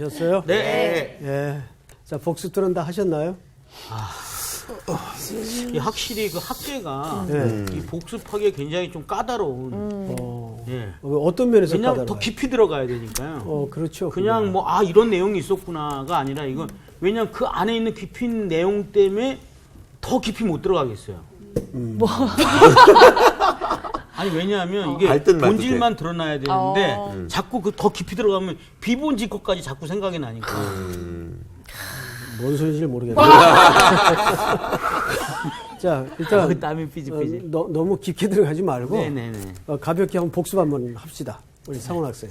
준비되셨어요? 네. 예. 자, 복습들은 다 하셨나요? 확실히 그 학계가 네. 이 복습하기에 굉장히 좀 까다로운. 예. 어떤 면에서 왜냐면 까다로워요? 더 깊이 들어가야 되니까요. 그렇죠. 그냥 뭐, 이런 내용이 있었구나가 아니라 이건 왜냐면 그 안에 있는 깊은 내용 때문에 더 깊이 못 들어가겠어요. 뭐. 아니, 왜냐하면 이게 알듯 말듯 본질만 드러나야 되는데 자꾸 그 더 깊이 들어가면 비본질 것까지 자꾸 생각이 나니까. 뭔 소리인지 모르겠네요. 자, 일단 땀이 삐질삐질. 너무 깊게 들어가지 말고 네네네. 가볍게 한번 복습 한번 합시다. 우리 상훈 학생.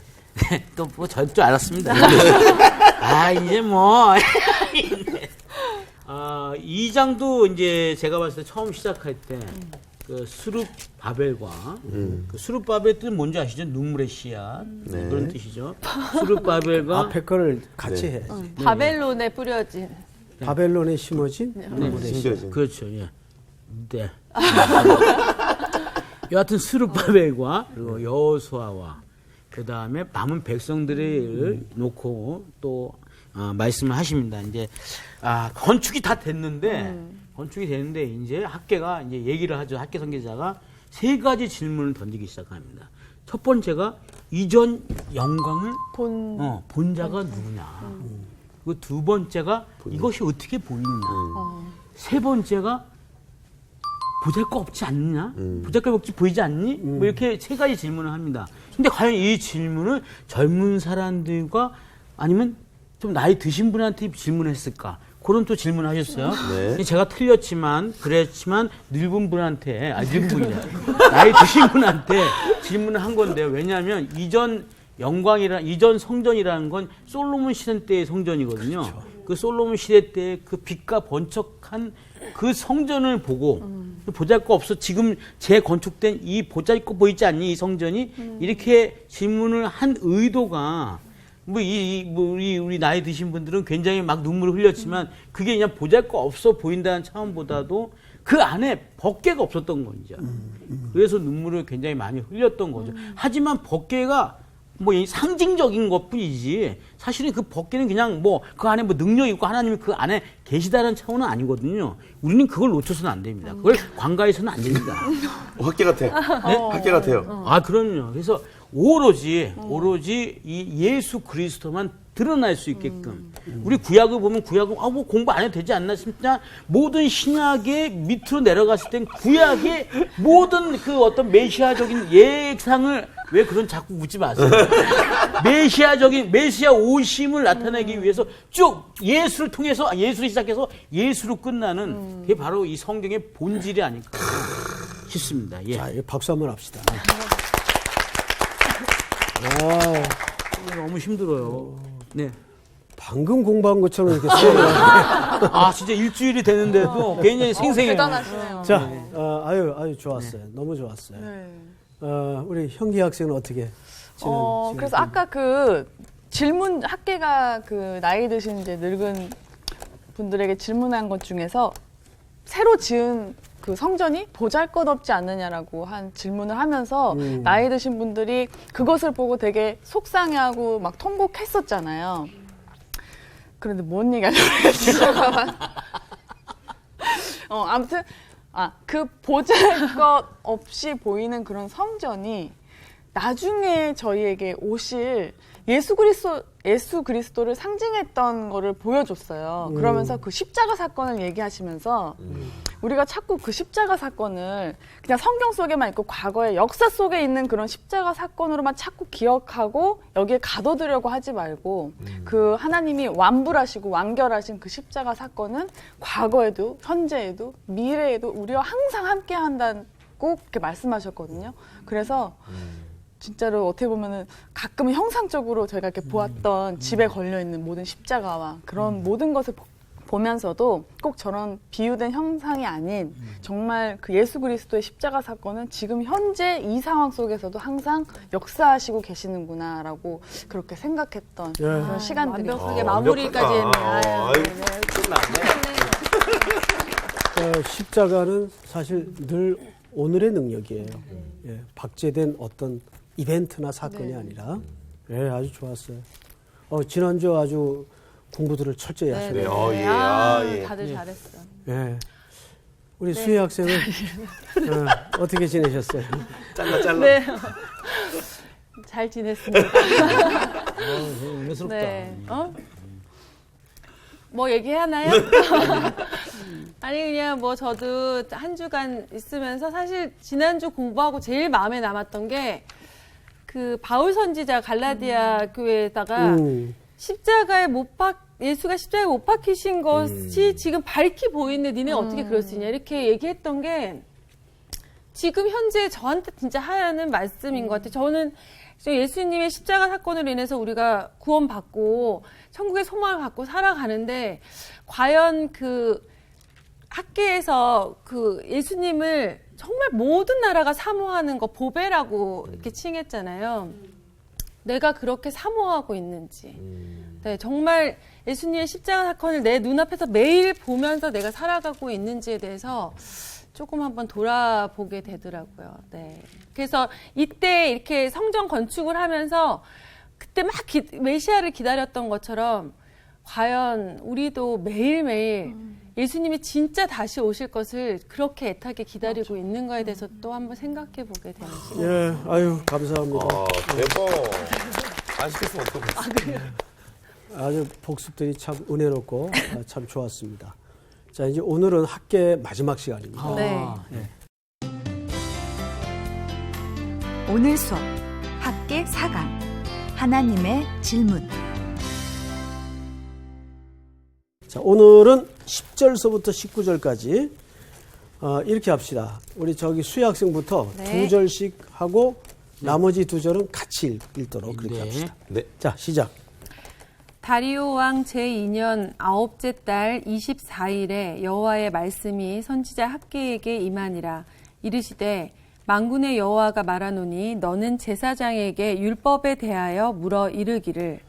또 뭐 저 줄 알았습니다. 이제 뭐. 2장도 이제 제가 봤을 때 처음 시작할 때 그 수룹 바벨과 그 수룹 바벨 뜻은 뭔지 아시죠? 눈물의 씨앗 그런 뜻이죠. 수룹 바벨과 앞에 거를 같이 해. 바벨론에 뿌려진. 바벨론에 심어진 눈물의 씨앗. 심겨진. 그렇죠. 예. 네. 여하튼 수룹 바벨과 그리고 여호수아와 그 다음에 남은 백성들을 놓고 또 말씀을 하십니다. 이제 건축이 다 됐는데 이제 학계가 이제 얘기를 하죠. 학계 선교사가 세 가지 질문을 던지기 시작합니다. 첫 번째가 이전 영광을 본 자가 누구냐. 그 두 번째가 이것이 어떻게 보이느냐. 세 번째가 보잘것 없지 않느냐? 보잘것 없지 보이지 않니? 뭐 이렇게 세 가지 질문을 합니다. 근데 과연 이 질문을 젊은 사람들과 아니면 좀 나이 드신 분한테 질문했을까? 그런 또 질문을 하셨어요. 네. 제가 틀렸지만, 그랬지만, 늙은 분한테, 늙은 분이래. 나이 드신 분한테 질문을 한 건데요. 왜냐하면 이전 성전이라는 건 솔로몬 시대 때의 성전이거든요. 그렇죠. 그 솔로몬 시대 때 그 빛과 번쩍한 그 성전을 보고 보잘것 없어 지금 재건축된 이 보잘것 보이지 않니 이 성전이 이렇게 질문을 한 의도가 우리 나이 드신 분들은 굉장히 막 눈물을 흘렸지만 그게 그냥 보잘것 없어 보인다는 차원보다도 그 안에 법궤가 없었던 거죠. 그래서 눈물을 굉장히 많이 흘렸던 거죠. 하지만 법궤가 이 상징적인 것 뿐이지 사실은 그 법궤는 그냥 그 안에 능력이 있고 하나님이 그 안에 계시다는 차원은 아니거든요. 우리는 그걸 놓쳐서는 안 됩니다. 그걸 관가해서는 안 됩니다. 학계 같아. 네? 학계 같아요. 그럼요. 그래서 오로지 이 예수 그리스도만 드러날 수 있게끔 우리 구약을 보면 구약은 뭐 공부 안 해도 되지 않나 싶냐. 모든 신약의 밑으로 내려갔을 땐 구약의 모든 그 어떤 메시아적인 예상을 왜 그런 자꾸 묻지 마세요. 메시아 오심을 나타내기 위해서 쭉 예수를 통해서 예수를 시작해서 예수로 끝나는 그게 바로 이 성경의 본질이 아닐까 싶습니다. 예. 자, 박수 한번 합시다. 너무 힘들어요. 네. 방금 공부한 것처럼 이렇게 소리가. 진짜 일주일이 되는데도 굉장히 생생해요. 대단하시네요. 자, 아유 좋았어요. 너무 좋았어요. 네. 우리 형기 학생은 어떻게 그래서 아까 그 질문 학계가 그 나이 드신 이제 늙은 분들에게 질문한 것 중에서 새로 지은 그 성전이 보잘것없지 않느냐라고 한 질문을 하면서 나이 드신 분들이 그것을 보고 되게 속상해하고 막 통곡했었잖아요. 그런데 뭔 얘기 하려고 했지? 잠깐만. 아무튼 그 보잘것 없이 보이는 그런 성전이 나중에 저희에게 오실 예수 그리스도를 상징했던 거를 보여줬어요. 그러면서 그 십자가 사건을 얘기하시면서 우리가 자꾸 그 십자가 사건을 그냥 성경 속에만 있고 과거의 역사 속에 있는 그런 십자가 사건으로만 자꾸 기억하고 여기에 가둬두려고 하지 말고 그 하나님이 완불하시고 완결하신 그 십자가 사건은 과거에도 현재에도 미래에도 우리와 항상 함께 한다고 그렇게 말씀하셨거든요. 그래서 진짜로 어떻게 보면은 가끔은 형상적으로 저희가 이렇게 보았던 집에 걸려있는 모든 십자가와 그런 모든 것을 보면서도 꼭 저런 비유된 형상이 아닌 정말 그 예수 그리스도의 십자가 사건은 지금 현재 이 상황 속에서도 항상 역사하시고 계시는구나라고 그렇게 생각했던 그런 시간들이 완벽하게 마무리까지 했네. 끝났네. 십자가는 사실 늘 오늘의 능력이에요. 박제된 어떤 이벤트나 사건이 아니라. 아주 좋았어요. 지난주 아주 공부들을 철저히 네, 하셨네요. 네. 예. 아, 예. 다들 잘했어. 예. 우리 수혜 학생은 어떻게 지내셨어요? 잘라. 네. 잘 지냈습니다. 은혜스럽다. 네. 뭐 얘기하나요? 아니 그냥 뭐 저도 한 주간 있으면서 사실 지난주 공부하고 제일 마음에 남았던 게 그 바울 선지자 갈라디아 교회에다가 십자가에 예수가 십자가에 못 박히신 것이 지금 밝히 보이는데 니네 어떻게 그럴 수 있냐 이렇게 얘기했던 게 지금 현재 저한테 진짜 하야는 말씀인 것 같아요. 저는 예수님의 십자가 사건으로 인해서 우리가 구원받고 천국의 소망을 갖고 살아가는데 과연 그 학계에서 그 예수님을 정말 모든 나라가 사모하는 거 보배라고 이렇게 칭했잖아요. 내가 그렇게 사모하고 있는지. 네, 정말 예수님의 십자가 사건을 내 눈앞에서 매일 보면서 내가 살아가고 있는지에 대해서 조금 한번 돌아보게 되더라고요. 네. 그래서 이때 이렇게 성전 건축을 하면서 그때 막 메시아를 기다렸던 것처럼 과연 우리도 매일매일 예수님이 진짜 다시 오실 것을 그렇게 애타게 기다리고 있는 거에 대해서 또 한번 생각해 보게 되는 시간. 예, 아유, 감사합니다. 대박. 안 시켰으면 어떡해. 아주 복습들이 참 은혜롭고 참 좋았습니다. 자, 이제 오늘은 학계 마지막 시간입니다. 네. 오늘 수업 학계 4강 하나님의 질문. 자, 오늘은 10절서부터 19절까지 이렇게 합시다. 우리 저기 수혜 학생부터 네. 2절씩 하고 나머지 2절은 같이 읽도록 그렇게 네. 합시다. 네. 자, 시작. 다리오 왕 제2년 9째 달 24일에 여호와의 말씀이 선지자 학개에게 임하니라. 이르시되 만군의 여호와가 말하노니 너는 제사장에게 율법에 대하여 물어 이르기를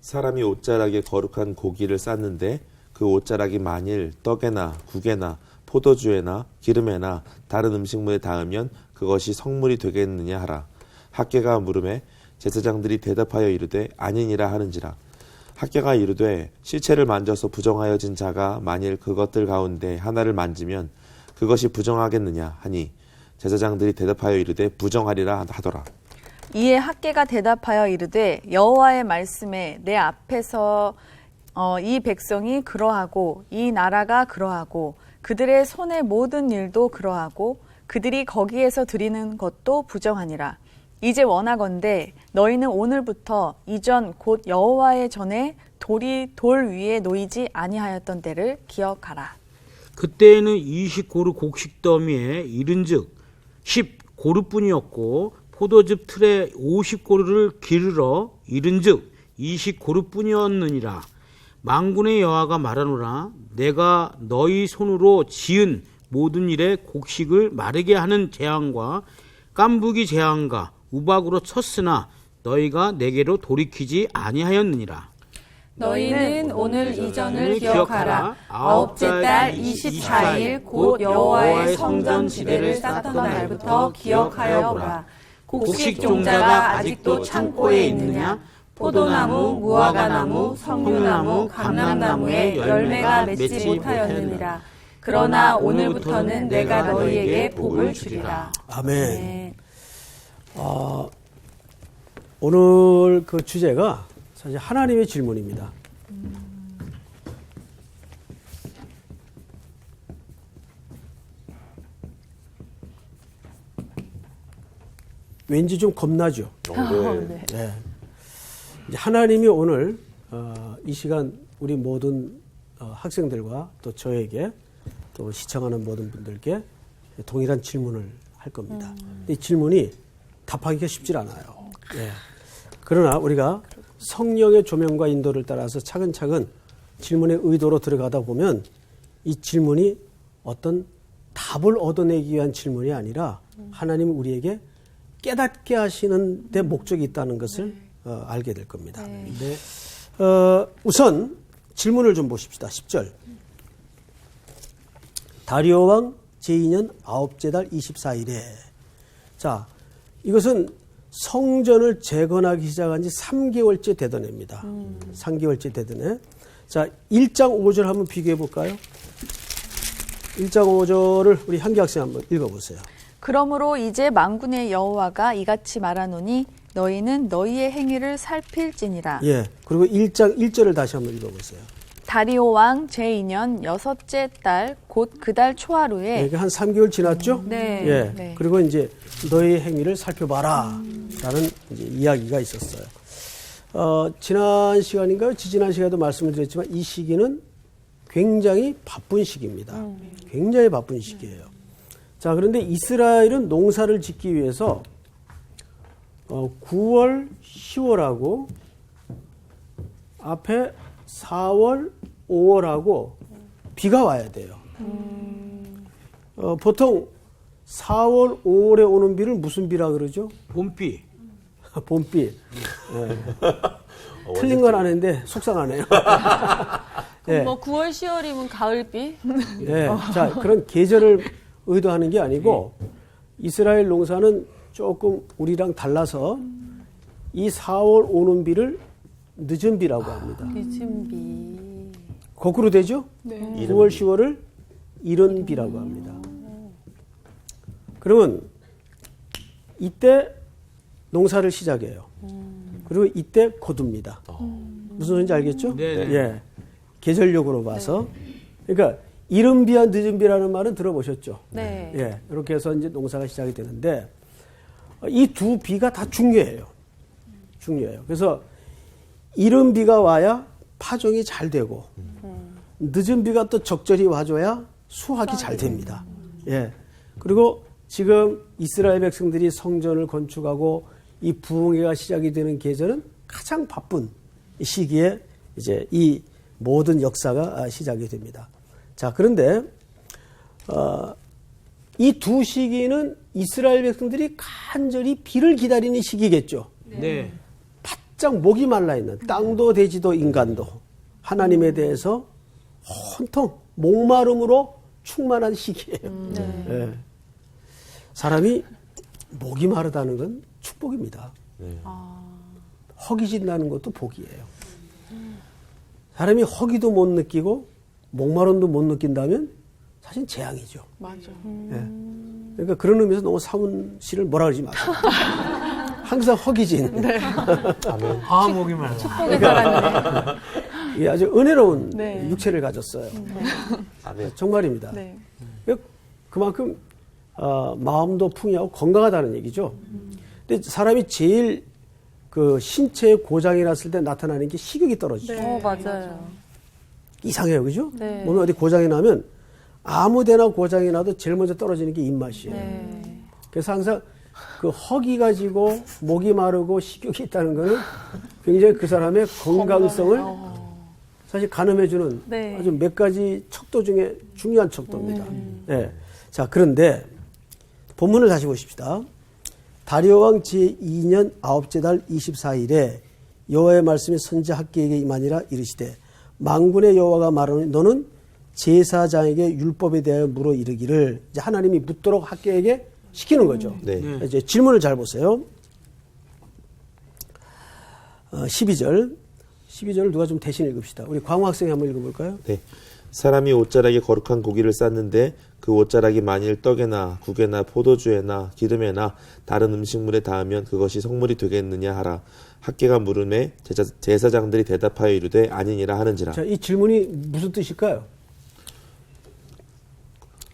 사람이 옷자락에 거룩한 고기를 쌓는데 그 옷자락이 만일 떡에나 국에나 포도주에나 기름에나 다른 음식물에 닿으면 그것이 성물이 되겠느냐 하라. 학개가 물음에 제사장들이 대답하여 이르되 아니니라 하는지라. 학개가 이르되 실체를 만져서 부정하여진 자가 만일 그것들 가운데 하나를 만지면 그것이 부정하겠느냐 하니 제사장들이 대답하여 이르되 부정하리라 하더라. 이에 학개가 대답하여 이르되 여호와의 말씀에 내 앞에서 이 백성이 그러하고 이 나라가 그러하고 그들의 손의 모든 일도 그러하고 그들이 거기에서 드리는 것도 부정하니라. 이제 원하건대 너희는 오늘부터 이전 곧 여호와의 전에 돌이 돌 위에 놓이지 아니하였던 때를 기억하라. 그때에는 20고루 곡식 더미에 이른즉 10고루뿐이었고 포도즙 틀에 50고루를 기르러 이른즉 20고루뿐이었느니라. 만군의 여호와가 말하노라. 내가 너희 손으로 지은 모든 일에 곡식을 마르게 하는 재앙과 깐부기 재앙과 우박으로 쳤으나 너희가 내게로 돌이키지 아니하였느니라. 너희는 오늘 이전을 기억하라. 9째 달 24일 곧 여호와의 성전 지대를 쌓던 날부터 기억하여 보라. 곡식 종자가 아직도 창고에 있느냐? 포도나무, 무화과나무, 석류나무, 감람나무에 열매가 맺지 못하였느니라. 그러나 오늘부터는 내가 너희에게 복을 주리라. 아멘. 네. 오늘 그 주제가 사실 하나님의 질문입니다. 왠지 좀 겁나죠. 네. 네. 이제 하나님이 오늘 이 시간 우리 모든 학생들과 또 저에게 또 시청하는 모든 분들께 동일한 질문을 할 겁니다. 이 질문이 답하기가 쉽질 않아요. 예. 그러나 우리가 성령의 조명과 인도를 따라서 차근차근 질문의 의도로 들어가다 보면 이 질문이 어떤 답을 얻어내기 위한 질문이 아니라 하나님이 우리에게 깨닫게 하시는 데 목적이 있다는 것을 알게 될 겁니다. 네. 우선 질문을 좀 보십시다. 10절. 다리오 왕 제2년 9째 달 24일에. 자, 이것은 성전을 재건하기 시작한 지 3개월째 되던 해입니다. 3개월째 되던 해. 자, 1장 5절 한번 비교해 볼까요? 1장 5절을 우리 한기 학생 한번 읽어보세요. 그러므로 이제 만군의 여호와가 이같이 말하노니 너희는 너희의 행위를 살필지니라. 예. 그리고 1장 1절을 다시 한번 읽어보세요. 다리오 왕 제2년 여섯째 달 곧 그 달 초하루에 이게 한 3개월 지났죠? 네. 예. 네. 그리고 이제 너희의 행위를 살펴봐라. 라는 이제 이야기가 있었어요. 지난 시간인가요? 지지난 시간에도 말씀을 드렸지만 이 시기는 굉장히 바쁜 시기입니다. 굉장히 바쁜 시기예요. 자, 그런데 이스라엘은 농사를 짓기 위해서 9월, 10월하고 앞에 4월, 5월하고 비가 와야 돼요. 보통 4월, 5월에 오는 비를 무슨 비라 그러죠? 봄비. 봄비. 예. 틀린 건 아는데 속상하네요. 예. 뭐 9월, 10월이면 가을비? 예. 자, 그런 계절을 의도하는 게 아니고 이스라엘 농사는 조금 우리랑 달라서 이 4월 오는 비를 늦은 비라고 합니다. 늦은 비. 거꾸로 되죠? 네. 9월, 10월을 이른 비라고 합니다. 그러면 이때 농사를 시작해요. 그리고 이때 거둡니다. 무슨 소리인지 알겠죠? 네. 예. 계절력으로 봐서. 그러니까 이른 비와 늦은 비라는 말은 들어보셨죠? 네. 예. 이렇게 해서 이제 농사가 시작이 되는데 이 두 비가 다 중요해요. 중요해요. 그래서 이른 비가 와야 파종이 잘 되고 늦은 비가 또 적절히 와줘야 수확이 잘 됩니다. 예. 그리고 지금 이스라엘 백성들이 성전을 건축하고 이 부흥회가 시작이 되는 계절은 가장 바쁜 시기에 이제 이 모든 역사가 시작이 됩니다. 자, 그런데 이 두 시기는 이스라엘 백성들이 간절히 비를 기다리는 시기겠죠. 네. 바짝 목이 말라 있는 땅도 대지도 인간도 하나님에 대해서 온통 목마름으로 충만한 시기예요. 예. 사람이 목이 마르다는 건 축복입니다. 허기진다는 것도 복이에요. 사람이 허기도 못 느끼고 목마름도 못 느낀다면 사실 재앙이죠. 맞아. 예. 그러니까 그런 의미에서 너무 사훈 씨를 뭐라 그러지 마세요. 항상 허기진. 아, 목이 말라. 축복의 사람이네. 예, 아주 은혜로운 네. 육체를 가졌어요. 아멘. 정말입니다. 네. 그만큼 마음도 풍요하고 건강하다는 얘기죠. 근데 사람이 제일 그 신체에 고장이 났을 때 나타나는 게 식욕이 떨어지죠. 네. 맞아요. 이상해요, 그죠? 네. 몸에 어디 고장이 나면 아무데나 고장이 나도 제일 먼저 떨어지는 게 입맛이에요. 네. 그래서 항상 그 허기 가지고 목이 마르고 식욕이 있다는 거는 굉장히 그 사람의 건강성을 사실 가늠해주는 네. 아주 몇 가지 척도 중에 중요한 척도입니다. 네. 자, 그런데 본문을 다시 보십시다. 다리오 왕 제2년 9째 달 24일에 여호와의 말씀이 선지자 학개에게 임하니라 이르시되 만군의 여호와가 말하노니 너는 제사장에게 율법에 대하여 물어 이르기를 이제 하나님이 묻도록 학개에게 시키는 거죠. 네. 이제 질문을 잘 보세요. 12절을 누가 좀 대신 읽읍시다. 우리 광호 학생이 한번 읽어볼까요? 네. 사람이 옷자락에 거룩한 고기를 쌌는데 그 옷자락이 만일 떡에나 국에나 포도주에나 기름에나 다른 음식물에 닿으면 그것이 성물이 되겠느냐 하라. 학개가 물음에 제사장들이 대답하여 이르되 아니니라 하는지라. 자, 이 질문이 무슨 뜻일까요?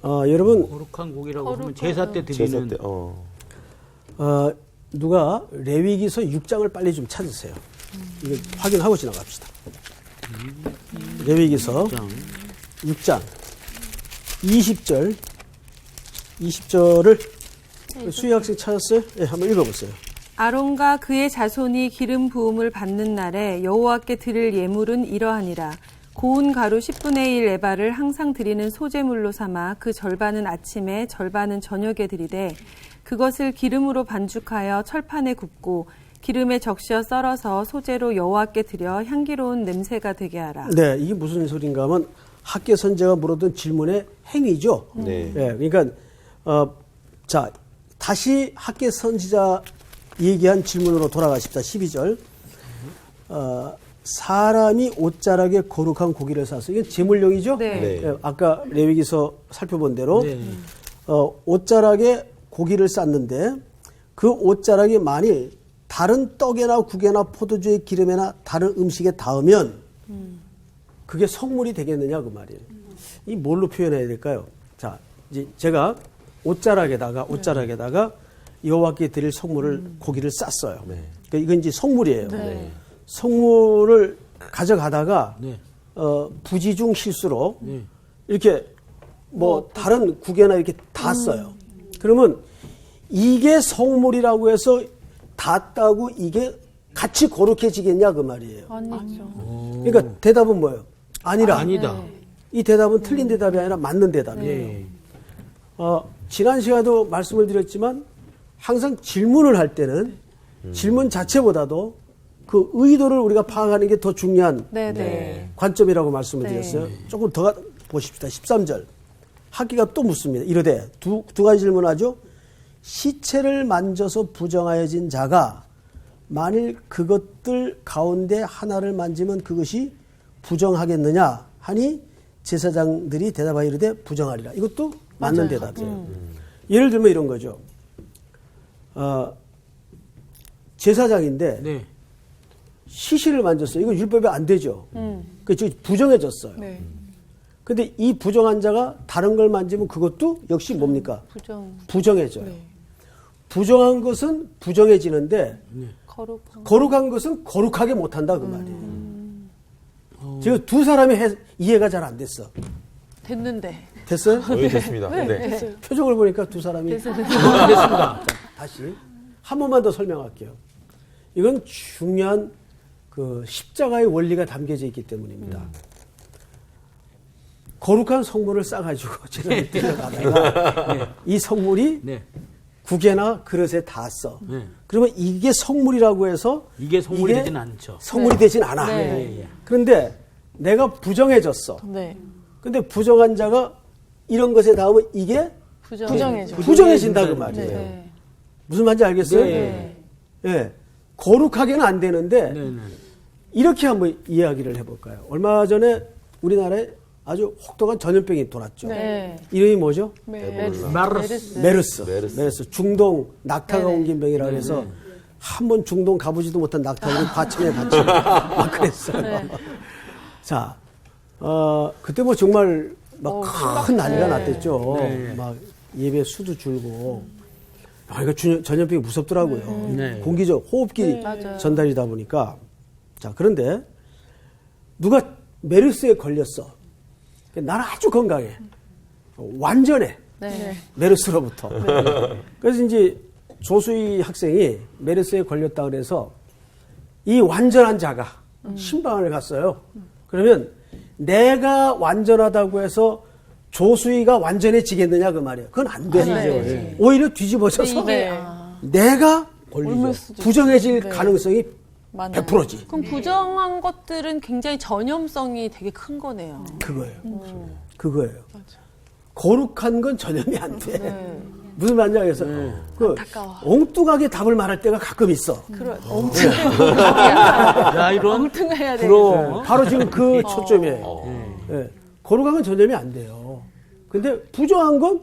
여러분, 거룩한 고기라고 하면 제사 때 드리는 제사 때, 누가 레위기서 6장을 빨리 좀 찾으세요. 이거 확인하고 지나갑시다. 레위기서 6장 20절을 수희 학생 찾았어요? 네, 한번 읽어보세요. 아론과 그의 자손이 기름 부음을 받는 날에 여호와께 드릴 예물은 이러하니라. 고운 가루 10분의 1 에바를 항상 드리는 소제물로 삼아 그 절반은 아침에 절반은 저녁에 드리되 그것을 기름으로 반죽하여 철판에 굽고 기름에 적셔 썰어서 소제로 여호와께 드려 향기로운 냄새가 되게 하라. 네, 이게 무슨 소린가 하면 학개 선지자가 물어둔 질문의 행위죠. 네. 네, 그러니까 자, 다시 학개 선지자의 얘기한 질문으로 돌아가십니다. 12절. 사람이 옷자락에 거룩한 고기를 사서, 이게 제물용이죠? 네. 예, 아까 레위기서 살펴본 대로 네. 옷자락에 고기를 쌌는데 그 옷자락이 만일 다른 떡에나 국에나 포도주의 기름에나 다른 음식에 닿으면 그게 성물이 되겠느냐 그 말이에요. 이 뭘로 표현해야 될까요? 자, 이제 제가 옷자락에다가 여호와께 드릴 성물을 고기를 쌌어요. 그러니까 이건 이제 성물이에요. 성물을 가져가다가 네. 부지 중 실수로 이렇게 뭐 다른 국에나 이렇게 닿았어요. 그러면 이게 성물이라고 해서 닿았다고 이게 같이 거룩해지겠냐 그 말이에요. 아니죠. 그러니까 대답은 뭐예요? 아니라. 아니다. 이 대답은 틀린 대답이 아니라 맞는 대답이에요. 네. 지난 시간에도 말씀을 드렸지만 항상 질문을 할 때는 질문 자체보다도 그 의도를 우리가 파악하는 게 더 중요한 관점이라고 말씀을 드렸어요. 조금 더 보십시다. 13절. 학기가 또 묻습니다. 이르되 두 가지 질문하죠. 시체를 만져서 부정하여진 자가 만일 그것들 가운데 하나를 만지면 그것이 부정하겠느냐 하니 제사장들이 대답하여 이르되 부정하리라. 이것도 맞는 대답이에요. 예를 들면 이런 거죠. 제사장인데 네. 시신을 만졌어요. 이거 율법이 안 되죠. 그래서 부정해졌어요. 근데 이 부정한 자가 다른 걸 만지면 그것도 역시 뭡니까? 부정해져요. 부정한 것은 부정해지는데 거룩한 것은 거룩하게 못한다 그 말이에요. 지금 두 사람이 이해가 잘 안 됐어. 됐는데. 됐어요? 됐습니다. 네. 표정을 보니까 두 사람이 됐습니다. 다시 한 번만 더 설명할게요. 이건 중요한 그 십자가의 원리가 담겨져 있기 때문입니다. 거룩한 성물을 싸가지고 제사를 들여가다가 이 성물이 네. 국에나 그릇에 닿았어. 네. 그러면 이게 성물이라고 해서 이게 성물이 되진 않죠. 성물이 되진 않아. 그런데 내가 부정해졌어. 근데 부정한 자가 이런 것에 닿으면 이게 부정해진다 그 말이에요. 무슨 말인지 알겠어요? 예. 거룩하게는 안 되는데 이렇게 한번 이야기를 해볼까요? 얼마 전에 우리나라에 아주 혹독한 전염병이 돌았죠. 이름이 뭐죠? 메르스. 중동 낙타가 옮긴 병이라고 해서 한 번 중동 가보지도 못한 낙타들이 과천에 갇히고 막 그랬어요. 자, 그때 뭐 정말 막 큰 난리가 났댔죠. 막 예배 수도 줄고. 이거 전염병이 무섭더라고요. 공기적 호흡기 전달이다 보니까. 자, 그런데 누가 메르스에 걸렸어. 나는 아주 건강해. 완전해. 메르스로부터. 그래서 이제 조수희 학생이 메르스에 걸렸다 그래서 이 완전한 자가 신방을 갔어요. 그러면 내가 완전하다고 해서 조수희가 완전해지겠느냐 그 말이에요. 그건 안 돼. 오히려 뒤집어져서 내가 부정해질 가능성이 100%지. 그럼 부정한 것들은 굉장히 전염성이 되게 큰 거네요. 그거예요. 거룩한 건 전염이 안 돼. 무슨 말인지 알겠어? 그 엉뚱하게 답을 말할 때가 가끔 있어. 야, 이런 엉뚱해야 돼. 바로 지금 그 초점이에요. 예. 거룩한 건 전염이 안 돼요. 근데 부정한 건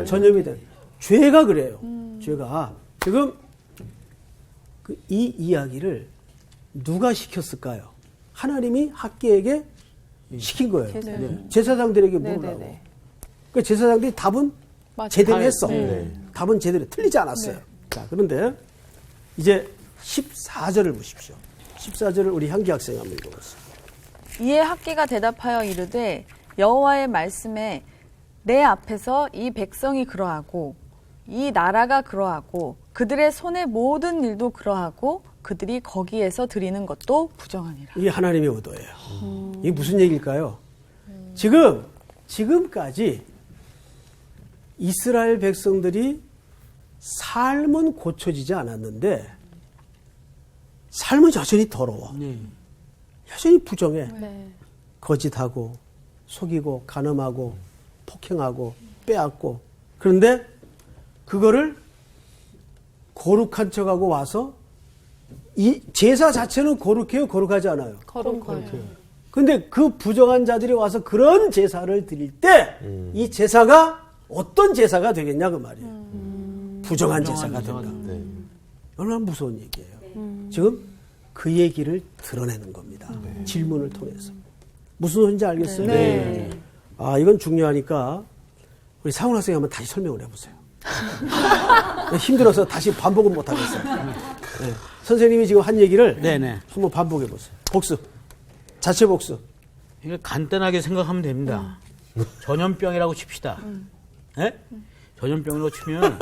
전염이 돼. 죄가 그래요. 죄가. 지금 이 이야기를 누가 시켰을까요? 하나님이 학계에게 시킨 거예요. 제사장들에게 물으라고. 그 제사장들이 답은 제대로 했어. 답은 제대로 틀리지 않았어요. 자, 그런데 이제 14절을 보십시오. 14절을 우리 향기 학생이 한번 읽어보세요. 이에 학기가 대답하여 이르되 여호와의 말씀에 내 앞에서 이 백성이 그러하고 이 나라가 그러하고 그들의 손의 모든 일도 그러하고 그들이 거기에서 드리는 것도 부정하니라. 이게 하나님의 의도예요. 이게 무슨 얘기일까요? 지금까지 이스라엘 백성들이 삶은 고쳐지지 않았는데 삶은 여전히 더러워. 여전히 부정해. 거짓하고 속이고 간음하고 폭행하고 빼앗고. 그런데 그거를 거룩한 척하고 와서 이 제사 자체는 거룩해요, 거룩하지 않아요? 거룩해요. 근데 그 부정한 자들이 와서 그런 제사를 드릴 때 이 제사가 어떤 제사가 되겠냐 그 말이에요. 부정한 제사가 된다. 네. 얼마나 무서운 얘기예요. 지금 그 얘기를 드러내는 겁니다. 질문을 통해서. 무슨 소리인지 알겠어요? 네. 아, 이건 중요하니까 우리 상훈 학생이 한번 다시 설명을 해보세요. 힘들어서 다시 반복은 못하겠어요. 네. 선생님이 지금 한 얘기를 네네. 한번 반복해보세요. 복습. 자체 복습. 이거 간단하게 생각하면 됩니다. 전염병이라고 칩시다. 예? 전염병이라고 치면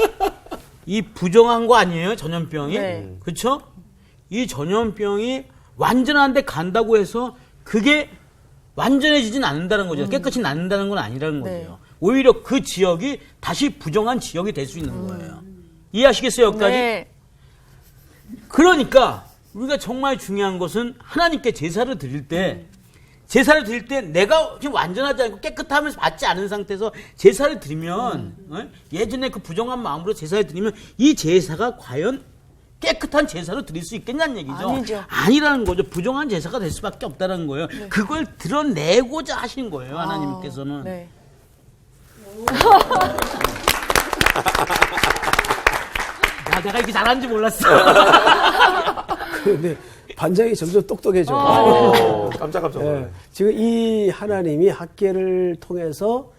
이 부정한 거 아니에요? 전염병이? 네. 그렇죠? 이 전염병이 완전한데 간다고 해서 그게 완전해지진 않는다는 거죠. 깨끗이 낫는다는 건 아니라는 네. 거죠. 오히려 그 지역이 다시 부정한 지역이 될 수 있는 거예요. 이해하시겠어요, 여기까지? 네. 그러니까 우리가 정말 중요한 것은 하나님께 제사를 드릴 때 내가 지금 완전하지 않고 깨끗하면서 받지 않은 상태에서 제사를 드리면 예전에 그 부정한 마음으로 제사를 드리면 이 제사가 과연 깨끗한 제사로 드릴 수 있겠냐는 얘기죠. 아니죠. 아니라는 거죠. 부정한 제사가 될 수밖에 없다는 거예요. 그걸 드러내고자 하신 거예요. 하나님께서는. 네. 야, 내가 이렇게 잘하는지 몰랐어. 근데 반장이 점점 똑똑해져. 깜짝깜짝 놀라네. 예, 지금 이 하나님이 학계를 통해서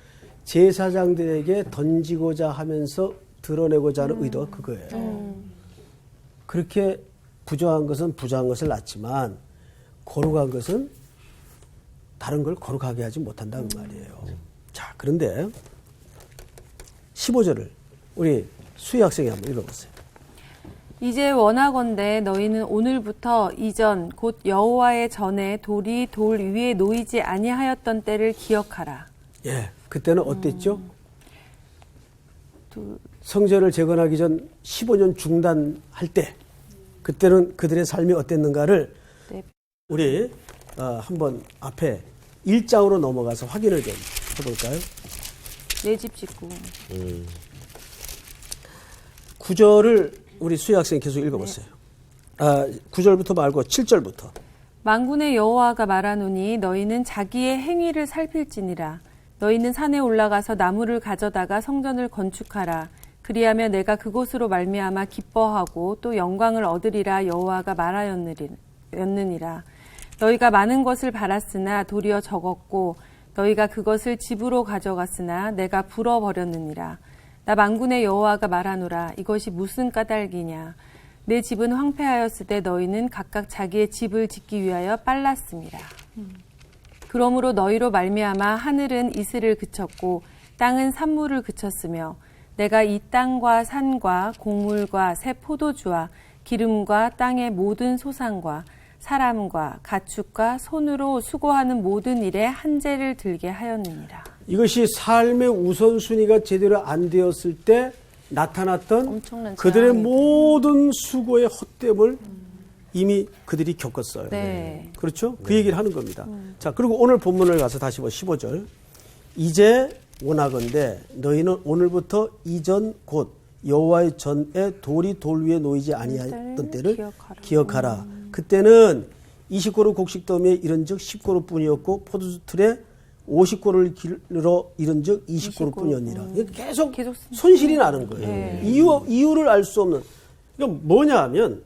제사장들에게 던지고자 하면서 드러내고자 하는 의도가 그거예요. 그렇게 부정한 것은 부정한 것을 낳지만 거룩한 것은 다른 걸 거룩하게 하지 못한다는 말이에요. 자, 그런데 15절을 우리 수희 학생이 한번 읽어보세요. 이제 원하건대 너희는 오늘부터 이전 곧 여호와의 전에 돌이 돌 위에 놓이지 아니하였던 때를 기억하라. 예, 그때는 어땠죠? 성전을 재건하기 전 15년 중단할 때 그때는 그들의 삶이 어땠는가를 네. 우리 한번 앞에 1장으로 넘어가서 확인을 좀 해볼까요? 내 집 짓고. 9절을 우리 수희 학생이 계속 읽어보세요. 9절부터 말고 7절부터. 만군의 여호와가 말하노니 너희는 자기의 행위를 살필지니라. 너희는 산에 올라가서 나무를 가져다가 성전을 건축하라. 그리하면 내가 그곳으로 말미암아 기뻐하고 또 영광을 얻으리라 여호와가 말하였느니라. 너희가 많은 것을 바랐으나 도리어 적었고 너희가 그것을 집으로 가져갔으나 내가 불어버렸느니라. 나 만군의 여호와가 말하노라. 이것이 무슨 까닭이냐. 내 집은 황폐하였으되 너희는 각각 자기의 집을 짓기 위하여 빨랐습니다. 그러므로 너희로 말미암아 하늘은 이슬을 그쳤고 땅은 산물을 그쳤으며 내가 이 땅과 산과 곡물과 새 포도주와 기름과 땅의 모든 소산과 사람과 가축과 손으로 수고하는 모든 일에 한재를 들게 하였느니라. 이것이 삶의 우선순위가 제대로 안 되었을 때 나타났던 엄청난 그들의 재앙이죠. 모든 수고의 헛됨을 이미 그들이 겪었어요. 네. 그렇죠? 그 얘기를 하는 겁니다. 자, 그리고 오늘 본문을 가서 다시 15절. 이제 원하건대 너희는 오늘부터 이전 곧 여호와의 전에 돌이 돌 위에 놓이지 아니하였던 때를 기억하라. 그때는 20고루 곡식더미에 이른즉 10고루 뿐이었고 포도주 틀에 50고루를 길러 이른즉 20고루 뿐이었니라. 계속 손실이 나는 거예요. 네. 이유를 알 수 없는. 이건 뭐냐 하면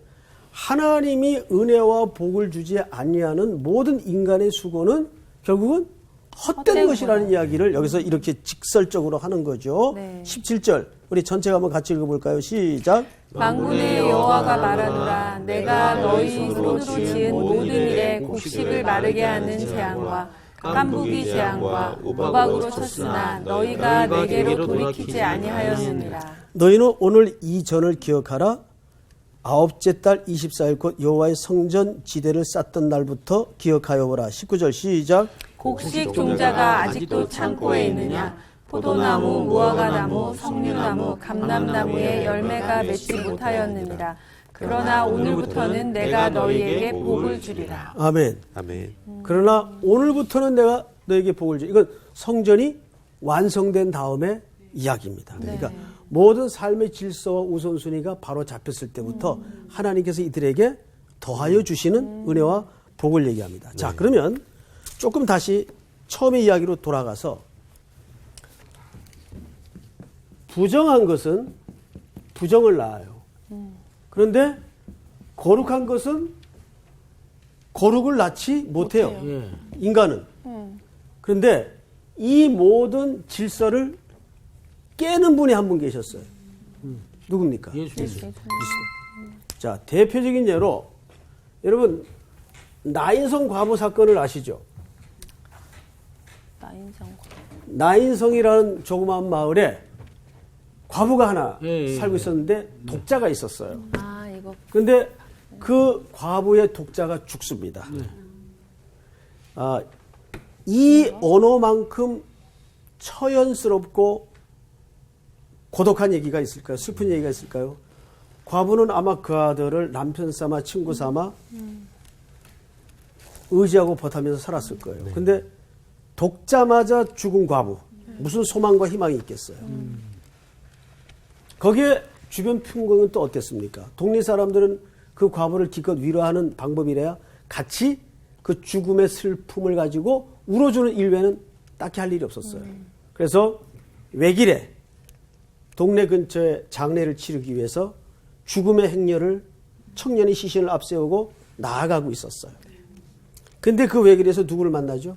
하나님이 은혜와 복을 주지 아니하는 모든 인간의 수고는 결국은 헛된 것이라는 이야기를 여기서 이렇게 직설적으로 하는 거죠. 네. 17절 우리 전체가 한번 같이 읽어볼까요? 시작. 만군의 여호와가 말하노라. 내가 너희 손으로 지은 모든 일에 곡식을 마르게 하는 재앙과 깐부기 재앙과 우박으로 쳤으나 너희가 내게로 돌이키지 아니하였느니라. 너희는 오늘 이 전을 기억하라. 아홉째 달 24일 곧 여호와의 성전 지대를 쌓던 날부터 기억하여 보라. 19절 시작. 곡식 종자가 아직도 창고에 있느냐? 포도나무, 무화과나무, 석류나무, 감람나무에 열매가 맺지 못하였느니라. 그러나 오늘부터는 내가 너희에게 복을 주리라. 아멘. 아멘. 그러나 오늘부터는 내가 너에게 복을 주. 이건 성전이 완성된 다음에 이야기입니다. 그러니까 모든 삶의 질서와 우선순위가 바로 잡혔을 때부터 하나님께서 이들에게 더하여 주시는 은혜와 복을 얘기합니다. 자, 그러면 조금 다시 처음의 이야기로 돌아가서 부정한 것은 부정을 낳아요. 그런데 거룩한 것은 거룩을 낳지 못해요. 예. 인간은. 그런데 이 모든 질서를 깨는 분이 한 분 계셨어요. 누굽니까? 예수 그리스도. 자, 대표적인 예로 여러분 나인성 과부 사건을 아시죠? 나인성이라는 조그마한 마을에 과부가 하나 예. 살고 있었는데 독자가 있었어요. 아, 이거. 그런데 그 과부의 독자가 죽습니다. 아, 이 언어만큼 처연스럽고 고독한 얘기가 있을까요? 슬픈 얘기가 있을까요? 과부는 아마 그 아들을 남편 삼아 친구 삼아 의지하고 버타면서 살았을 거예요. 근데 독자마자 죽은 과부, 무슨 소망과 희망이 있겠어요? 거기에 주변 풍경은 또 어땠습니까? 동네 사람들은 그 과부를 기껏 위로하는 방법이래야 같이 그 죽음의 슬픔을 가지고 울어주는 일 외에는 딱히 할 일이 없었어요. 그래서 외길에 동네 근처에 장례를 치르기 위해서 죽음의 행렬을 청년이 시신을 앞세우고 나아가고 있었어요. 근데 그 외길에서 누구를 만나죠?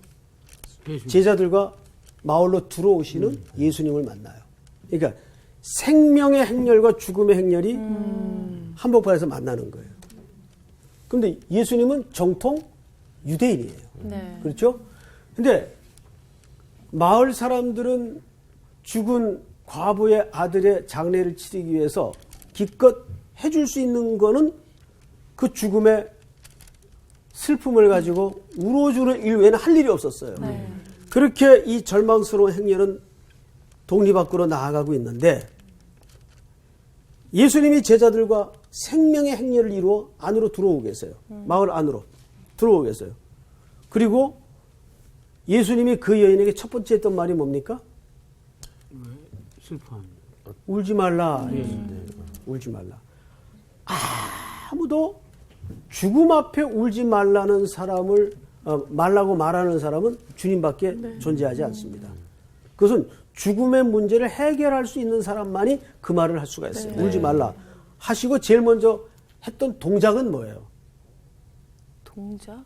제자들과 마을로 들어오시는 예수님을 만나요. 그러니까 생명의 행렬과 죽음의 행렬이 한복판에서 만나는 거예요. 그런데 예수님은 정통 유대인이에요. 네. 그렇죠? 근데 마을 사람들은 죽은 과부의 아들의 장례를 치르기 위해서 기껏 해줄 수 있는 거는 그 죽음의 슬픔을 가지고 울어주는 일 외에는 할 일이 없었어요. 그렇게 이 절망스러운 행렬은 동리 밖으로 나아가고 있는데 예수님이 제자들과 생명의 행렬을 이루어 안으로 들어오고 계세요. 마을 안으로 들어오고 계세요. 그리고 예수님이 그 여인에게 첫 번째 했던 말이 뭡니까? 슬퍼합니다. 울지 말라. 울지 말라. 아무도 죽음 앞에 울지 말라는 사람을 말라고 말하는 사람은 주님밖에 존재하지 않습니다. 그것은 죽음의 문제를 해결할 수 있는 사람만이 그 말을 할 수가 있어요. 울지 말라 하시고 제일 먼저 했던 동작은 뭐예요? 동작?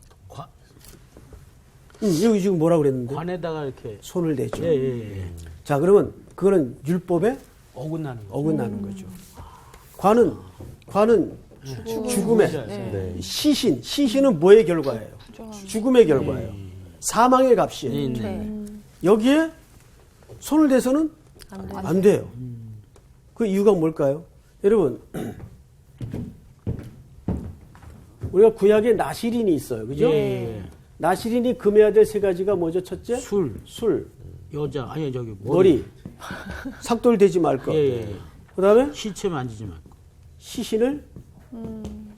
여기 지금 뭐라 그랬는데? 관에다가 이렇게 손을 대죠. 예. 자, 그러면 그거는 율법에 어긋나는 거. 어긋나는 거죠. 관은 죽음의 시신은 뭐의 결과예요? 죽음의 결과예요. 사망의 값이에요. 여기에 손을 대서는 안 돼요. 그 이유가 뭘까요? 여러분, 우리가 구약에 나시린이 있어요. 그죠? 예. 나시린이 금해야 될 세 가지가 뭐죠? 첫째? 술. 여자, 아니, 저기, 머리. 삭돌 대지 말 것. 예. 그 다음에 시체 만지지 말고. 시신을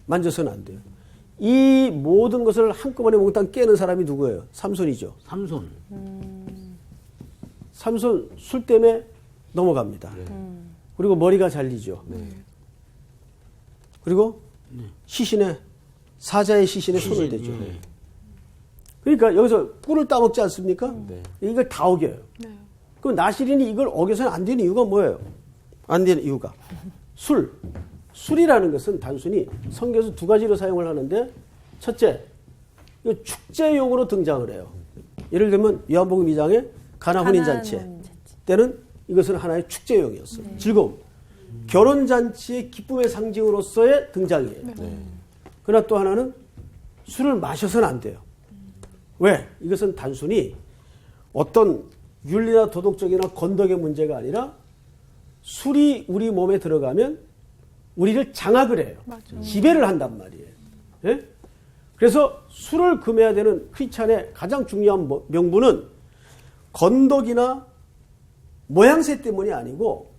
만져서는 안 돼요. 이 모든 것을 한꺼번에 몽땅 깨는 사람이 누구예요? 삼손이죠. 삼손. 삼손 술 때문에 넘어갑니다. 그리고 머리가 잘리죠. 그리고 사자의 시신에 손을 대죠. 그러니까 여기서 꿀을 따먹지 않습니까? 이걸 다 어겨요. 그럼 나시린이 이걸 어겨서는 안 되는 이유가 뭐예요? 안 되는 이유가 술이라는 것은 단순히 성경에서 두 가지로 사용을 하는데 첫째, 이거 축제용으로 등장을 해요. 예를 들면 요한복음 2장에 가나 혼인잔치 때는 이것은 하나의 축제용이었어요. 즐거움. 결혼잔치의 기쁨의 상징으로서의 등장이에요. 그러나 또 하나는 술을 마셔서는 안 돼요. 왜? 이것은 단순히 어떤 윤리나 도덕적이나 건덕의 문제가 아니라 술이 우리 몸에 들어가면 우리를 장악을 해요. 지배를 한단 말이에요. 예? 그래서 술을 금해야 되는 크리스찬의 가장 중요한 명분은 건덕이나 모양새 때문이 아니고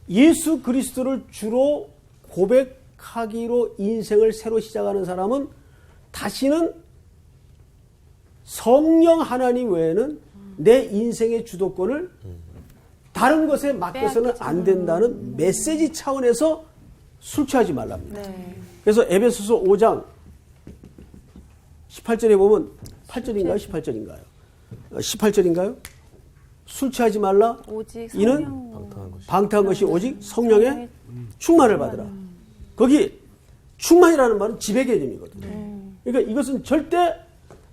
예수 그리스도를 주로 고백하기로 인생을 새로 시작하는 사람은 다시는 성령 하나님 외에는 내 인생의 주도권을 다른 것에 맡겨서는 안 된다는 메시지 차원에서 술 취하지 말랍니다. 그래서 에베소서 5장 18절에 보면 8절인가요? 18절인가요? 18절인가요? 술 취하지 말라. 오직 이는 방탕한 것이 오직 성령의 충만을 받으라. 거기 충만이라는 말은 지배 개념이거든요. 그러니까 이것은 절대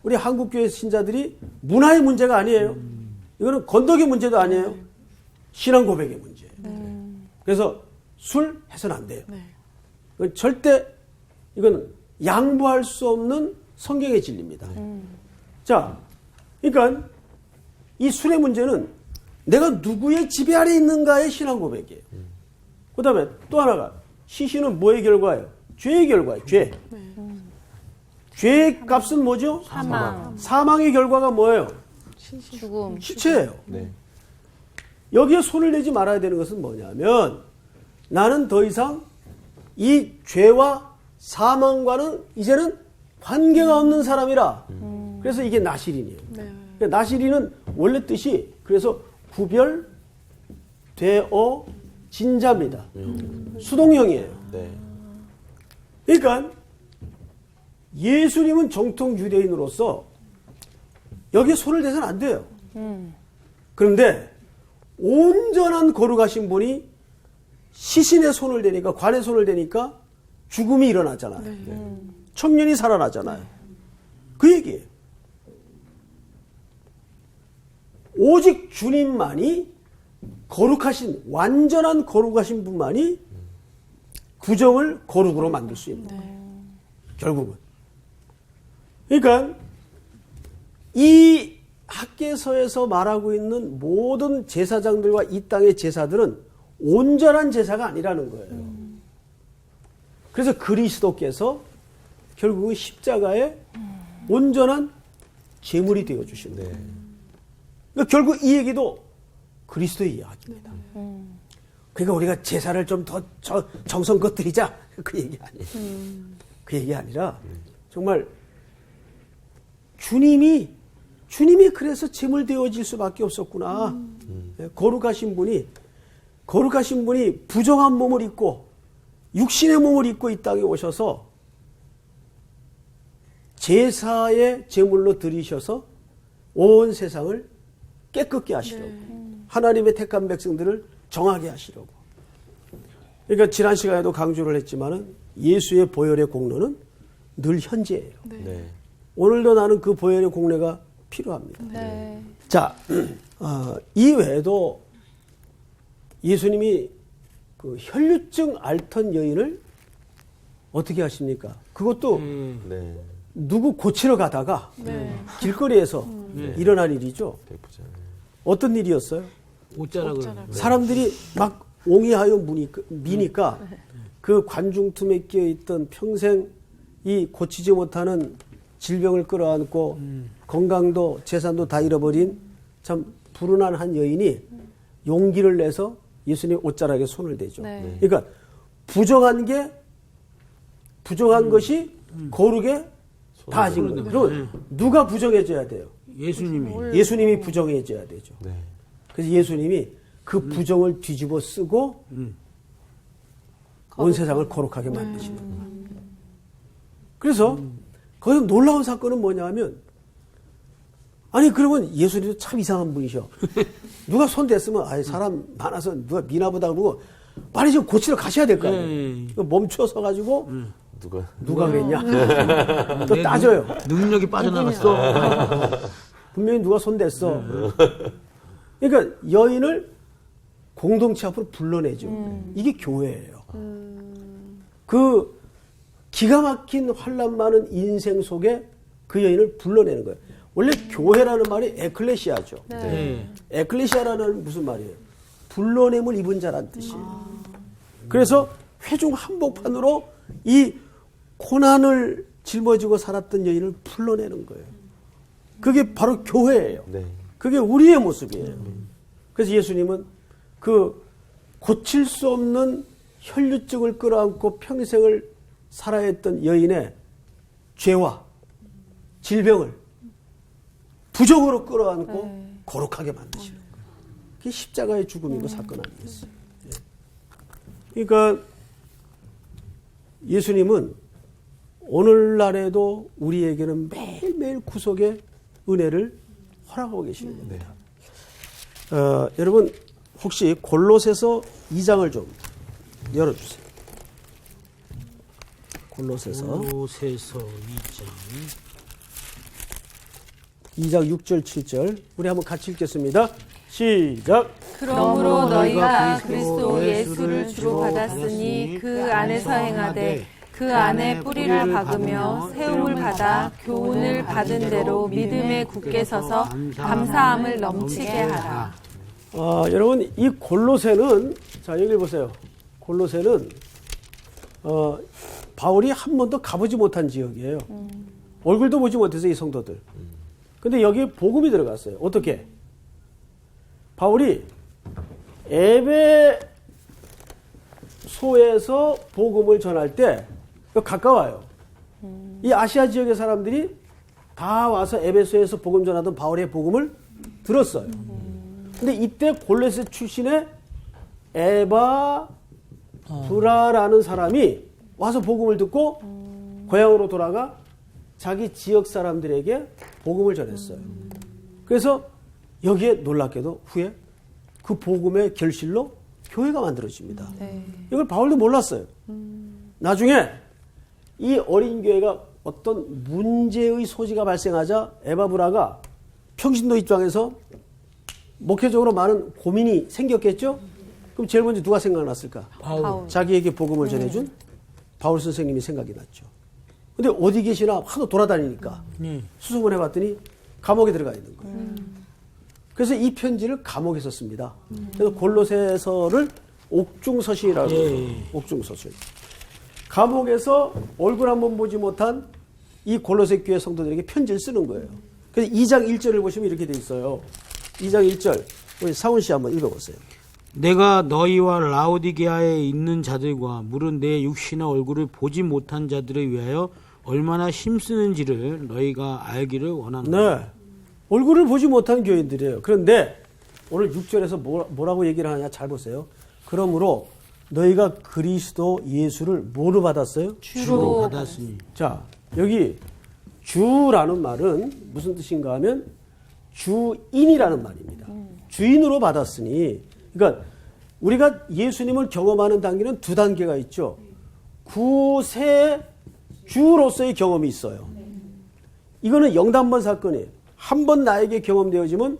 우리 한국교회 신자들이 문화의 문제가 아니에요. 이거는 건덕의 문제도 아니에요. 신앙 고백의 문제예요. 그래서 술 해서는 안 돼요. 이건 절대 이건 양보할 수 없는 성경의 진리입니다. 자, 그러니까 이 술의 문제는 내가 누구의 지배 아래 있는가의 신앙 고백이에요. 그 다음에 또 하나가 시신은 뭐의 결과예요? 죄의 결과예요. 죄. 죄의 값은 뭐죠? 사망의 결과가 뭐예요? 죽음. 시체예요. 네. 여기에 손을 내지 말아야 되는 것은 뭐냐면 나는 더 이상 이 죄와 사망과는 이제는 관계가 없는 사람이라. 그래서 이게 나시린이에요. 그러니까 나시린은 원래 뜻이 그래서 구별되어진 자입니다. 수동형이에요. 네. 그러니까 예수님은 정통 유대인으로서 여기에 손을 대서는 안 돼요. 그런데 온전한 거룩하신 분이 시신의 손을 대니까 관의 손을 대니까 죽음이 일어나잖아요. 청년이 살아나잖아요. 그 얘기예요. 오직 주님만이 거룩하신 완전한 거룩하신 분만이 부정을 거룩으로 만들 수 있는 거예요. 결국은. 그러니까 이 학개서에서 말하고 있는 모든 제사장들과 이 땅의 제사들은 온전한 제사가 아니라는 거예요. 그래서 그리스도께서 결국은 십자가에 온전한 제물이 되어주시는 거예요. 그러니까 결국 이 얘기도 그리스도의 이야기입니다. 그러니까 우리가 제사를 좀 더 정성껏 드리자 그 얘기 아니에요. 그 얘기 아니라 정말 주님이 그래서 제물 되어질 수밖에 없었구나. 거룩하신 분이 부정한 몸을 입고 육신의 몸을 입고 이 땅에 오셔서 제사의 제물로 드리셔서 온 세상을 깨끗게 하시려고 하나님의 택한 백성들을 정하게 하시려고. 그러니까 지난 시간에도 강조를 했지만은 예수의 보혈의 공로는 늘 현재예요. 네. 오늘도 나는 그 보혈의 공로가 필요합니다. 자, 이 외에도 예수님이 그 혈류증 앓던 여인을 어떻게 하십니까? 그것도 네. 누구 고치러 가다가 길거리에서 일어난 일이죠. 대부자. 어떤 일이었어요? 옷자락을. 사람들이 막 옹이하여 미니까 그 관중틈에 끼어있던 평생 이 고치지 못하는 질병을 끌어안고 건강도 재산도 다 잃어버린 참 불운한 한 여인이 용기를 내서 예수님 옷자락에 손을 대죠. 그러니까 부정한 것이 거룩에 다진 거예요. 그럼 누가 부정해줘야 돼요? 예수님이 부정해줘야 되죠. 네. 그래서 예수님이 그 부정을 뒤집어 쓰고 온 세상을 거룩하게 만드시는 거예요. 그래서 거기서 놀라운 사건은 뭐냐면 아니 그러면 예수님도 참 이상한 분이셔. 누가 손 댔으면 아이 사람 많아서 누가 미나보다 그러고 빨리 좀 고치러 가셔야 될 거 아니에요. 멈춰 서 가지고 누가 그랬냐 또 따져요. 능력이 빠져나갔어. 분명히 누가 손 댔어. 그러니까 여인을 공동체 앞으로 불러내죠. 이게 교회예요. 그 기가 막힌 환란 많은 인생 속에 그 여인을 불러내는 거예요. 원래 교회라는 말이 에클레시아죠. 에클레시아라는 무슨 말이에요? 불러냄을 입은 자란 뜻이에요. 그래서 회중 한복판으로 이 고난을 짊어지고 살았던 여인을 불러내는 거예요. 그게 바로 교회예요. 그게 우리의 모습이에요. 그래서 예수님은 그 고칠 수 없는 혈류증을 끌어안고 평생을 살아야 했던 여인의 죄와 질병을 부정으로 끌어안고 거룩하게 만드시는 거예요. 그게 십자가의 죽음이고 사건 아니겠어요. 예. 그러니까 예수님은 오늘날에도 우리에게는 매일매일 구속의 은혜를 허락하고 계시는 겁니다. 여러분 혹시 골로새서 2장을 좀 열어주세요. 골로새서 2장 6절 7절 우리 한번 같이 읽겠습니다. 시작. 그러므로 너희가 그리스도 예수를 주로 받았으니 그 안에서 행하되 그 안에 뿌리를 박으며 세움을 받아 교훈을 받은 대로 믿음에 굳게 서서 감사함을 넘치게 하라. 여러분 이 골로새는 자 여기 보세요. 골로새는 바울이 한 번도 가보지 못한 지역이에요. 얼굴도 보지 못해서 이 성도들. 근데 여기에 복음이 들어갔어요. 어떻게? 바울이 에베소에서 복음을 전할 때 가까워요. 이 아시아 지역의 사람들이 다 와서 에베소에서 복음 전하던 바울의 복음을 들었어요. 근데 이때 골로새 출신의 에바브라라는 사람이 와서 복음을 듣고 고향으로 돌아가 자기 지역 사람들에게 복음을 전했어요. 그래서 여기에 놀랍게도 후에 그 복음의 결실로 교회가 만들어집니다. 이걸 바울도 몰랐어요. 나중에 이 어린 교회가 어떤 문제의 소지가 발생하자 에바브라가 평신도 입장에서 목회적으로 많은 고민이 생겼겠죠? 그럼 제일 먼저 누가 생각났을까? 바울. 자기에게 복음을 전해준 바울 선생님이 생각이 났죠. 근데 어디 계시나 하도 돌아다니니까 수소문 해봤더니 감옥에 들어가 있는 거예요. 그래서 이 편지를 감옥에서 씁니다. 그래서 골로새서를 옥중서신이라고 해요. 옥중서신. 감옥에서 얼굴 한번 보지 못한 이 골로새 교회 성도들에게 편지를 쓰는 거예요. 그래서 2장 1절을 보시면 이렇게 돼 있어요. 2장 1절. 우리 사훈 씨 한번 읽어보세요. 내가 너희와 라오디게아에 있는 자들과 물은 내 육신의 얼굴을 보지 못한 자들을 위하여 얼마나 힘쓰는지를 너희가 알기를 원한다. 네. 얼굴을 보지 못한 교인들이에요. 그런데 오늘 6절에서 뭐라고 얘기를 하냐 잘 보세요. 그러므로 너희가 그리스도 예수를 뭐로 받았어요? 주로 받았으니. 자, 여기 주라는 말은 무슨 뜻인가 하면 주인이라는 말입니다. 주인으로 받았으니, 그러니까 우리가 예수님을 경험하는 단계는 두 단계가 있죠. 구세주로서의 경험이 있어요. 이거는 영단번 사건이에요. 한 번 나에게 경험되어지면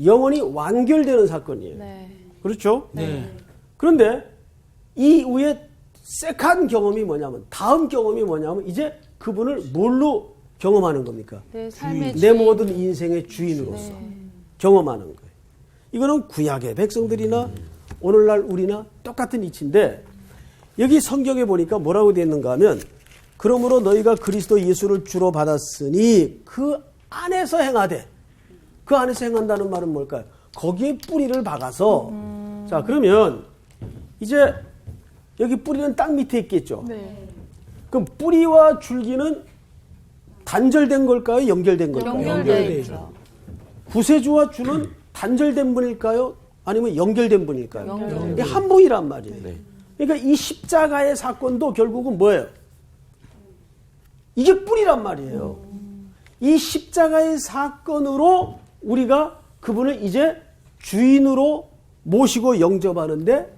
영원히 완결되는 사건이에요. 네. 그렇죠? 네. 그런데 이 후에 세컨 경험이 뭐냐면, 다음 경험이 뭐냐면 이제 그분을 뭘로 경험하는 겁니까? 내 삶의 내 주인. 모든 인생의 주인으로서 경험하는 거예요. 이거는 구약의 백성들이나 오늘날 우리나 똑같은 이치인데, 여기 성경에 보니까 뭐라고 되어 있는가 하면, 그러므로 너희가 그리스도 예수를 주로 받았으니 그 안에서 행하되. 그 안에서 행한다는 말은 뭘까요? 거기에 뿌리를 박아서. 자, 그러면 이제 여기 뿌리는 땅 밑에 있겠죠. 네. 그럼 뿌리와 줄기는 단절된 걸까요? 연결된 걸까요? 연결되어 있죠. 구세주와 주는 단절된 분일까요? 아니면 연결된 분일까요? 연결된 이게 한 분이란 말이에요. 그러니까 이 십자가의 사건도 결국은 뭐예요? 이게 뿌리란 말이에요. 이 십자가의 사건으로 우리가 그분을 이제 주인으로 모시고 영접하는데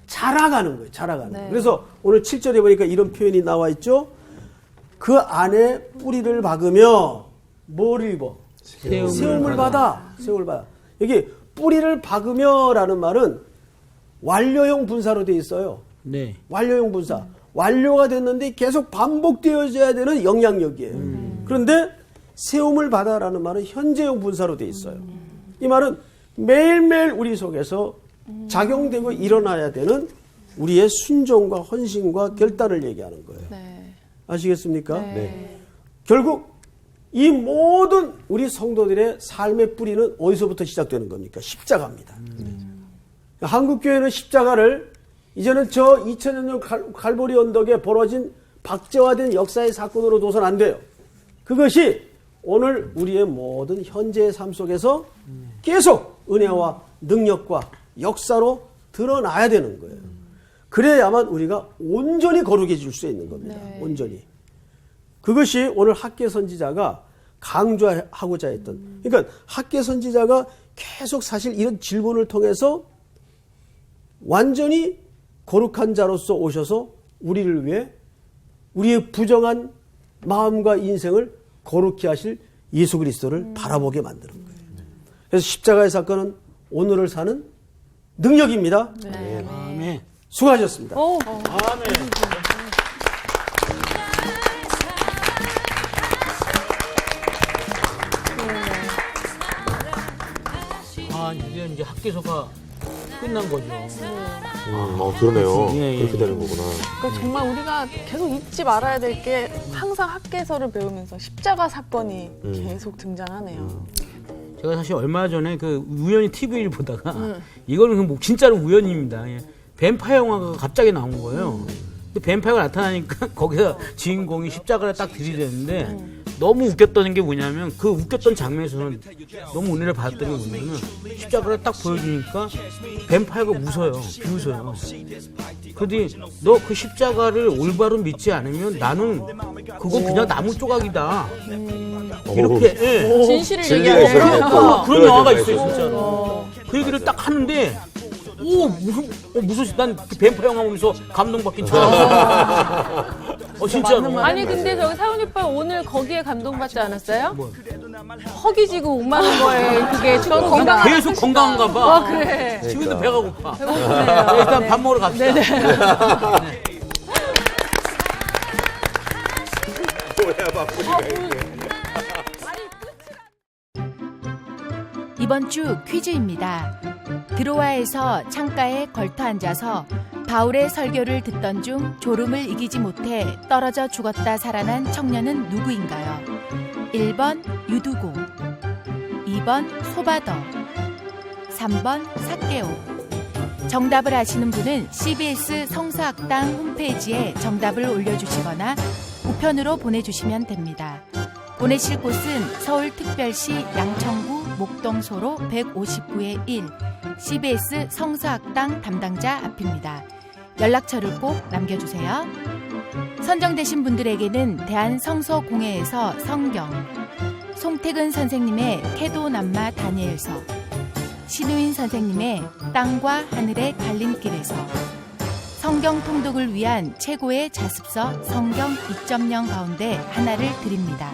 자라가는 거예요. 자라가는 거예요. 그래서 오늘 7절에 보니까 이런 표현이 나와 있죠. 그 안에 뿌리를 박으며 뭐를 입어? 세움을 받아. 세움을 받아. 여기 뿌리를 박으며라는 말은 완료형 분사로 되어 있어요. 네. 완료형 분사. 완료가 됐는데 계속 반복되어져야 되는 영향력이에요. 그런데 세움을 받아라는 말은 현재형 분사로 되어 있어요. 이 말은 매일매일 우리 속에서 작용되고 일어나야 되는 우리의 순종과 헌신과 결단을 얘기하는 거예요. 네. 아시겠습니까? 네. 결국 이 모든 우리 성도들의 삶의 뿌리는 어디서부터 시작되는 겁니까? 십자가입니다. 한국교회는 십자가를 이제는 저 2000년 전 갈보리 언덕에 벌어진 박제화된 역사의 사건으로 둬선 안 돼요. 그것이 오늘 우리의 모든 현재의 삶 속에서 계속 은혜와 능력과 역사로 드러나야 되는 거예요. 그래야만 우리가 온전히 거룩해질 수 있는 겁니다. 온전히. 그것이 오늘 학계 선지자가 강조하고자 했던. 그러니까 학계 선지자가 계속 사실 이런 질문을 통해서 완전히 거룩한 자로서 오셔서 우리를 위해 우리의 부정한 마음과 인생을 거룩히 하실 예수 그리스도를 바라보게 만드는 거예요. 그래서 십자가의 사건은 오늘을 사는 능력입니다. 아멘. 수고하셨습니다. 아멘. 이제 학계서가 끝난 거죠. 그러네요. 예, 예. 그렇게 되는 거구나. 그러니까 정말 우리가 계속 잊지 말아야 될 게 항상 학계서를 배우면서 십자가 사건이 계속 등장하네요. 제가 사실 얼마 전에 그 우연히 TV를 보다가 이거는 뭐 진짜로 우연입니다. 예. 뱀파이어 영화가 갑자기 나온 거예요. 근데 뱀파이어가 나타나니까 거기서 주인공이 십자가를 딱 들이대는데 너무 웃겼던 게 뭐냐면 그 웃겼던 장면에서는 너무 은혜를 받았던 게 뭐냐면 십자가를 딱 보여주니까 뱀파이어가 웃어요. 비웃어요. 그런데 너 그 십자가를 올바로 믿지 않으면 나는 그거 그냥 나무 조각이다. 이렇게 예. 진실을 진리가 얘기하는 있어요. 거예요. 그런 영화가 있어요, 진짜로. 그 얘기를 딱 하는데, 무슨, 난 그 뱀파이어 영화 보면서 감동받긴 처음. 진짜로. 아니 근데 저기 사훈이 오빠 오늘 거기에 감동받지 않았어요? 뭐. 허기지고 목 마른 거에 그게 축복이다. 계속 건강한가 봐. 그래. 지금도 배가 고파. 배고프네요. 일단 밥 먹으러 갑시다. 이번 주 퀴즈입니다. 드로아에서 창가에 걸터 앉아서 바울의 설교를 듣던 중 졸음을 이기지 못해 떨어져 죽었다 살아난 청년은 누구인가요? 1번 유두고, 2번 소바더, 3번 삭개오. 정답을 아시는 분은 CBS 성서학당 홈페이지에 정답을 올려주시거나 우편으로 보내주시면 됩니다. 보내실 곳은 서울특별시 양천구 목동소로 159-1 CBS 성서학당 담당자 앞입니다. 연락처를 꼭 남겨주세요. 선정되신 분들에게는 대한성서공회에서 성경, 송태근 선생님의 캐도남마 다니엘서, 신우인 선생님의 땅과 하늘의 갈림길에서, 성경 통독을 위한 최고의 자습서 성경 2.0 가운데 하나를 드립니다.